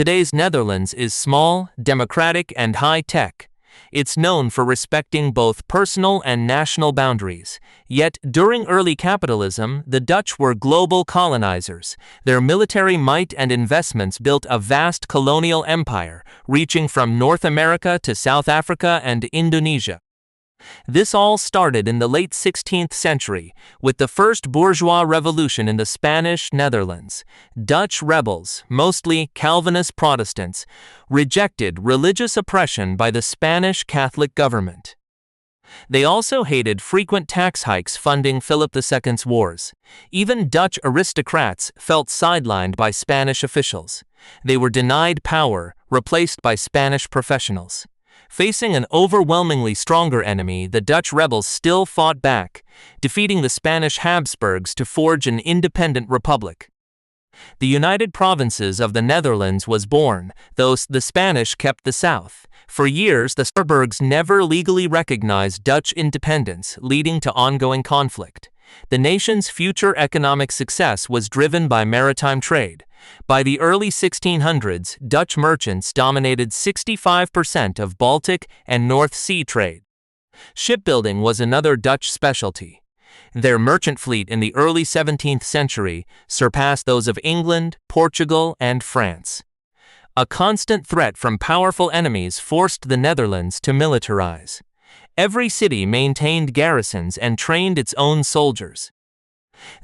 Today's Netherlands is small, democratic, and high-tech. It's known for respecting both personal and national boundaries. Yet, during early capitalism, the Dutch were global colonizers. Their military might and investments built a vast colonial empire, reaching from North America to South Africa and Indonesia. This all started in the late 16th century, with the first bourgeois revolution in the Spanish Netherlands. Dutch rebels, mostly Calvinist Protestants, rejected religious oppression by the Spanish Catholic government. They also hated frequent tax hikes funding Philip II's wars. Even Dutch aristocrats felt sidelined by Spanish officials. They were denied power, replaced by Spanish professionals. Facing an overwhelmingly stronger enemy, the Dutch rebels still fought back, defeating the Spanish Habsburgs to forge an independent republic. The United Provinces of the Netherlands was born, though the Spanish kept the south. For years, the Habsburgs never legally recognized Dutch independence, leading to ongoing conflict. The nation's future economic success was driven by maritime trade. By the early 1600s, Dutch merchants dominated 65% of Baltic and North Sea trade. Shipbuilding was another Dutch specialty. Their merchant fleet in the early 17th century surpassed those of England, Portugal, and France. A constant threat from powerful enemies forced the Netherlands to militarize. Every city maintained garrisons and trained its own soldiers.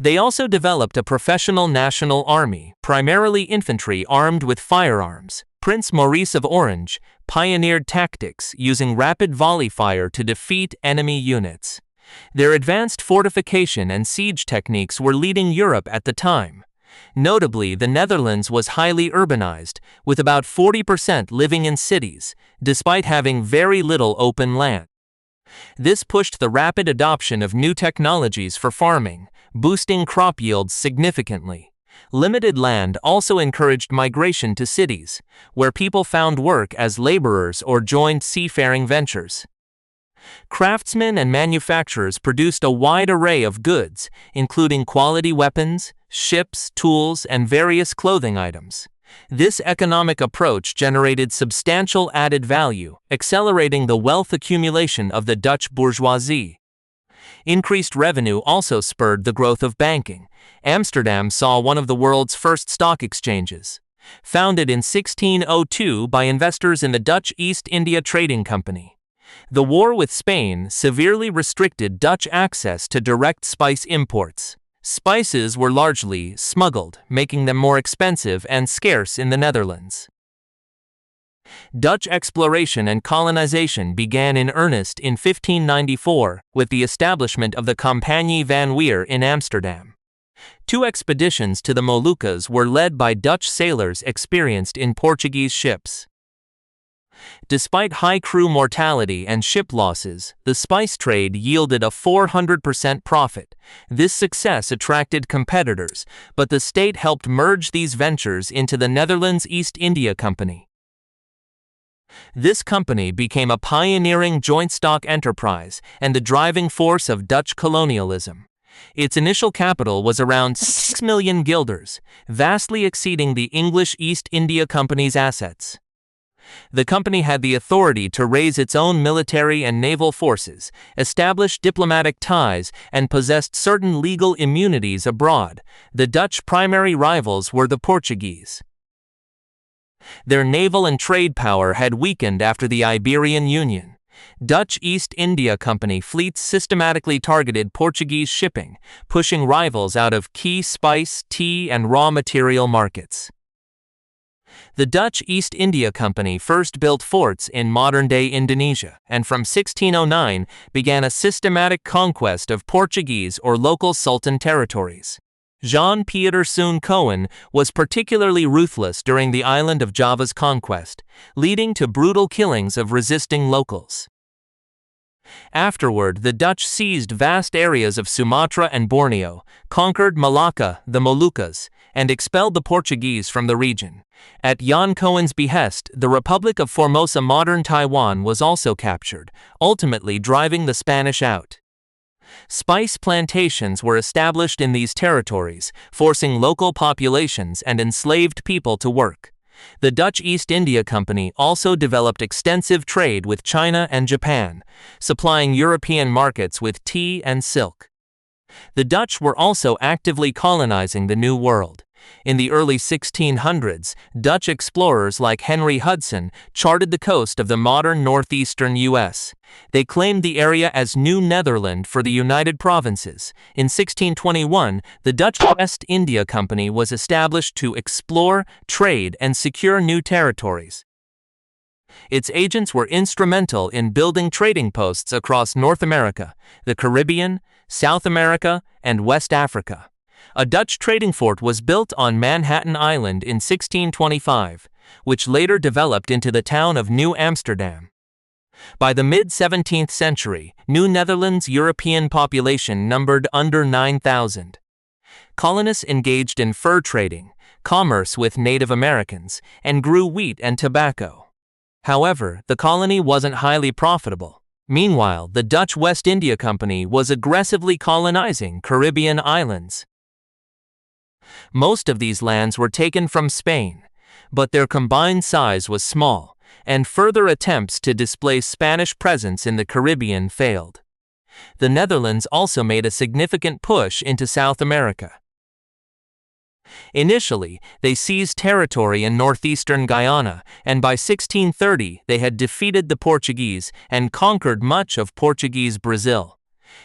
They also developed a professional national army, primarily infantry armed with firearms. Prince Maurice of Orange pioneered tactics using rapid volley fire to defeat enemy units. Their advanced fortification and siege techniques were leading Europe at the time. Notably, the Netherlands was highly urbanized, with about 40% living in cities, despite having very little open land. This pushed the rapid adoption of new technologies for farming, boosting crop yields significantly. Limited land also encouraged migration to cities, where people found work as laborers or joined seafaring ventures. Craftsmen and manufacturers produced a wide array of goods, including quality weapons, ships, tools, and various clothing items. This economic approach generated substantial added value, accelerating the wealth accumulation of the Dutch bourgeoisie. Increased revenue also spurred the growth of banking. Amsterdam saw one of the world's first stock exchanges. Founded in 1602 by investors in the Dutch East India Trading Company. The war with Spain severely restricted Dutch access to direct spice imports. Spices were largely smuggled, making them more expensive and scarce in the Netherlands. Dutch exploration and colonization began in earnest in 1594 with the establishment of the Compagnie van Weer in Amsterdam. 2 expeditions to the Moluccas were led by Dutch sailors experienced in Portuguese ships. Despite high crew mortality and ship losses, the spice trade yielded a 400% profit. This success attracted competitors, but the state helped merge these ventures into the Netherlands East India Company. This company became a pioneering joint stock enterprise and the driving force of Dutch colonialism. Its initial capital was around 6 million guilders, vastly exceeding the English East India Company's assets. The company had the authority to raise its own military and naval forces, establish diplomatic ties, and possessed certain legal immunities abroad. The Dutch primary rivals were the Portuguese. Their naval and trade power had weakened after the Iberian Union. Dutch East India Company fleets systematically targeted Portuguese shipping, pushing rivals out of key spice, tea, and raw material markets. The Dutch East India Company first built forts in modern-day Indonesia, and from 1609 began a systematic conquest of Portuguese or local Sultan territories. Jean-Pierre Cohen was particularly ruthless during the island of Java's conquest, leading to brutal killings of resisting locals. Afterward, the Dutch seized vast areas of Sumatra and Borneo, conquered Malacca, the Moluccas, and expelled the Portuguese from the region. At Jan Cohen's behest, the Republic of Formosa, modern Taiwan, was also captured, ultimately driving the Spanish out. Spice plantations were established in these territories, forcing local populations and enslaved people to work. The Dutch East India Company also developed extensive trade with China and Japan, supplying European markets with tea and silk. The Dutch were also actively colonizing the New World. In the early 1600s, Dutch explorers like Henry Hudson charted the coast of the modern northeastern U.S. They claimed the area as New Netherland for the United Provinces. In 1621, the Dutch West India Company was established to explore, trade, and secure new territories. Its agents were instrumental in building trading posts across North America, the Caribbean, South America, and West Africa. A Dutch trading fort was built on Manhattan Island in 1625, which later developed into the town of New Amsterdam. By the mid-17th century, New Netherland's European population numbered under 9,000. Colonists engaged in fur trading, commerce with Native Americans, and grew wheat and tobacco. However, the colony wasn't highly profitable. Meanwhile, the Dutch West India Company was aggressively colonizing Caribbean islands. Most of these lands were taken from Spain, but their combined size was small, and further attempts to displace Spanish presence in the Caribbean failed. The Netherlands also made a significant push into South America. Initially, they seized territory in northeastern Guyana, and by 1630 they had defeated the Portuguese and conquered much of Portuguese Brazil.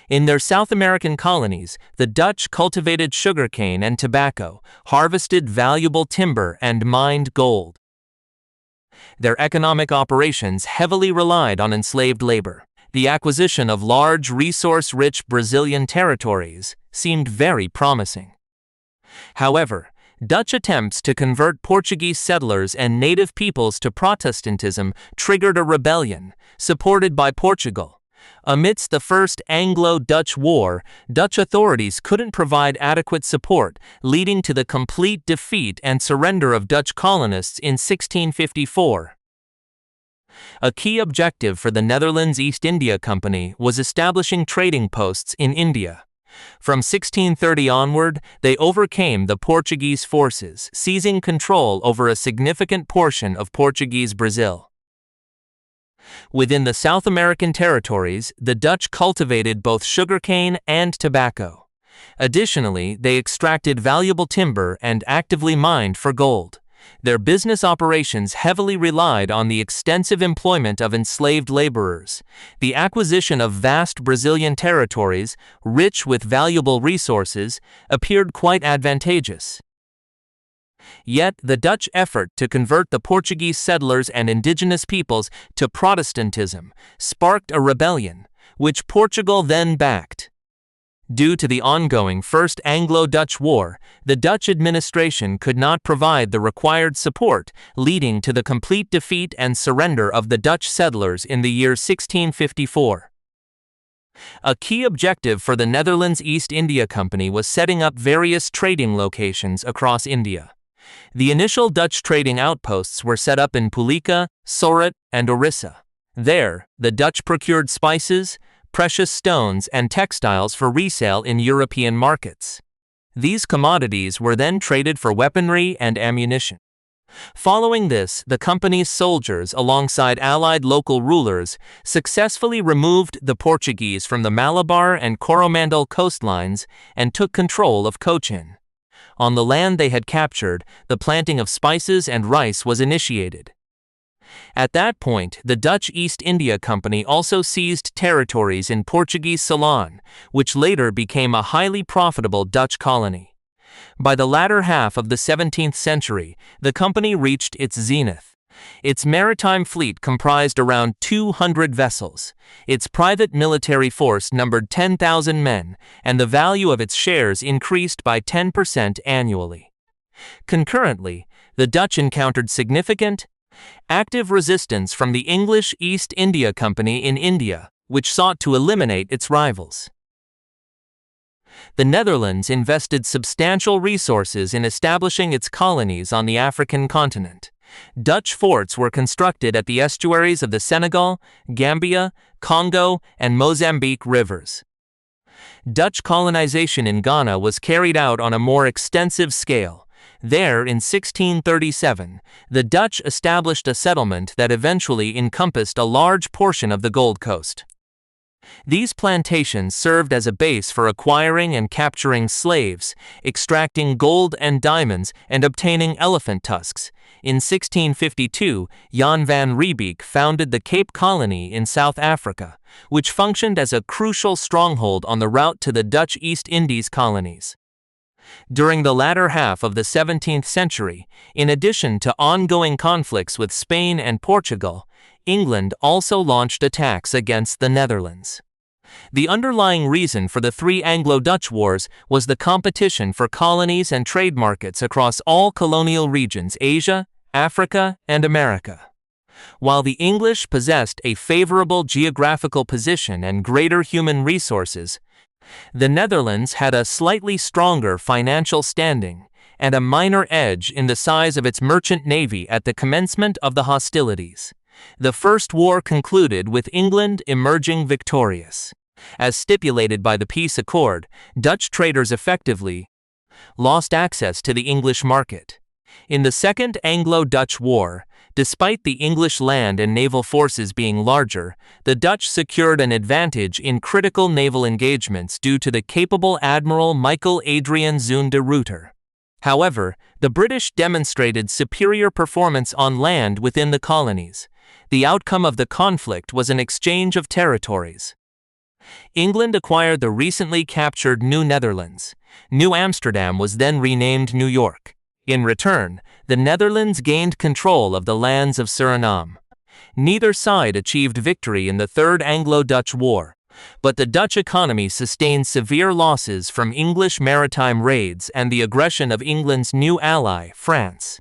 In their South American colonies, the Dutch cultivated sugarcane and tobacco, harvested valuable timber, and mined gold. Their economic operations heavily relied on enslaved labor. The acquisition of large, resource-rich Brazilian territories seemed very promising. However, Dutch attempts to convert Portuguese settlers and native peoples to Protestantism triggered a rebellion, supported by Portugal. Amidst the First Anglo-Dutch War, Dutch authorities couldn't provide adequate support, leading to the complete defeat and surrender of Dutch colonists in 1654. A key objective for the Netherlands East India Company was establishing trading posts in India. From 1630 onward, they overcame the Portuguese forces, seizing control over a significant portion of Portuguese Brazil. Within the South American territories, the Dutch cultivated both sugarcane and tobacco. Additionally, they extracted valuable timber and actively mined for gold. Their business operations heavily relied on the extensive employment of enslaved laborers. The acquisition of vast Brazilian territories, rich with valuable resources, appeared quite advantageous. Yet, the Dutch effort to convert the Portuguese settlers and indigenous peoples to Protestantism sparked a rebellion, which Portugal then backed. Due to the ongoing First Anglo-Dutch War, the Dutch administration could not provide the required support, leading to the complete defeat and surrender of the Dutch settlers in the year 1654. A key objective for the Netherlands East India Company was setting up various trading locations across India. The initial Dutch trading outposts were set up in Pulika, Surat, and Orissa. There, the Dutch procured spices, precious stones, and textiles for resale in European markets. These commodities were then traded for weaponry and ammunition. Following this, the company's soldiers, alongside allied local rulers, successfully removed the Portuguese from the Malabar and Coromandel coastlines and took control of Cochin. On the land they had captured, the planting of spices and rice was initiated. At that point, the Dutch East India Company also seized territories in Portuguese Ceylon, which later became a highly profitable Dutch colony. By the latter half of the 17th century, the company reached its zenith. Its maritime fleet comprised around 200 vessels. Its private military force numbered 10,000 men, and the value of its shares increased by 10% annually. Concurrently, the Dutch encountered significant, active resistance from the English East India Company in India, which sought to eliminate its rivals. The Netherlands invested substantial resources in establishing its colonies on the African continent. Dutch forts were constructed at the estuaries of the Senegal, Gambia, Congo, and Mozambique rivers. Dutch colonization in Ghana was carried out on a more extensive scale. There, in 1637, the Dutch established a settlement that eventually encompassed a large portion of the Gold Coast. These plantations served as a base for acquiring and capturing slaves, extracting gold and diamonds, and obtaining elephant tusks. In 1652, Jan van Riebeeck founded the Cape Colony in South Africa, which functioned as a crucial stronghold on the route to the Dutch East Indies colonies. During the latter half of the 17th century, in addition to ongoing conflicts with Spain and Portugal, England also launched attacks against the Netherlands. The underlying reason for the three Anglo-Dutch Wars was the competition for colonies and trade markets across all colonial regions: Asia, Africa, and America. While the English possessed a favorable geographical position and greater human resources, the Netherlands had a slightly stronger financial standing and a minor edge in the size of its merchant navy at the commencement of the hostilities. The First War concluded with England emerging victorious. As stipulated by the peace accord, Dutch traders effectively lost access to the English market. In the Second Anglo-Dutch War, despite the English land and naval forces being larger, the Dutch secured an advantage in critical naval engagements due to the capable Admiral Michael Adrian Zoon de Ruyter. However, the British demonstrated superior performance on land within the colonies. The outcome of the conflict was an exchange of territories. England acquired the recently captured New Netherlands. New Amsterdam was then renamed New York. In return, the Netherlands gained control of the lands of Suriname. Neither side achieved victory in the Third Anglo-Dutch War, but the Dutch economy sustained severe losses from English maritime raids and the aggression of England's new ally, France.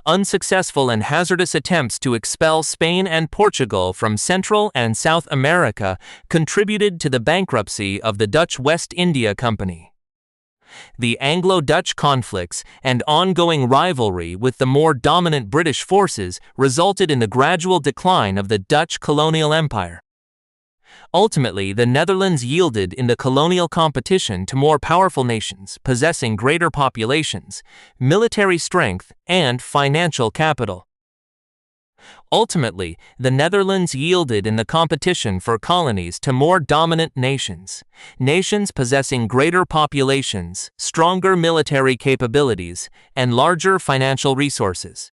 Unsuccessful and hazardous attempts to expel Spain and Portugal from Central and South America contributed to the bankruptcy of the Dutch West India Company. The Anglo-Dutch conflicts and ongoing rivalry with the more dominant British forces resulted in the gradual decline of the Dutch colonial empire. Ultimately, the Netherlands yielded in the colonial competition to more powerful nations possessing greater populations, military strength, and financial capital. Ultimately, the Netherlands yielded in the competition for colonies to more dominant nations, nations possessing greater populations, stronger military capabilities, and larger financial resources.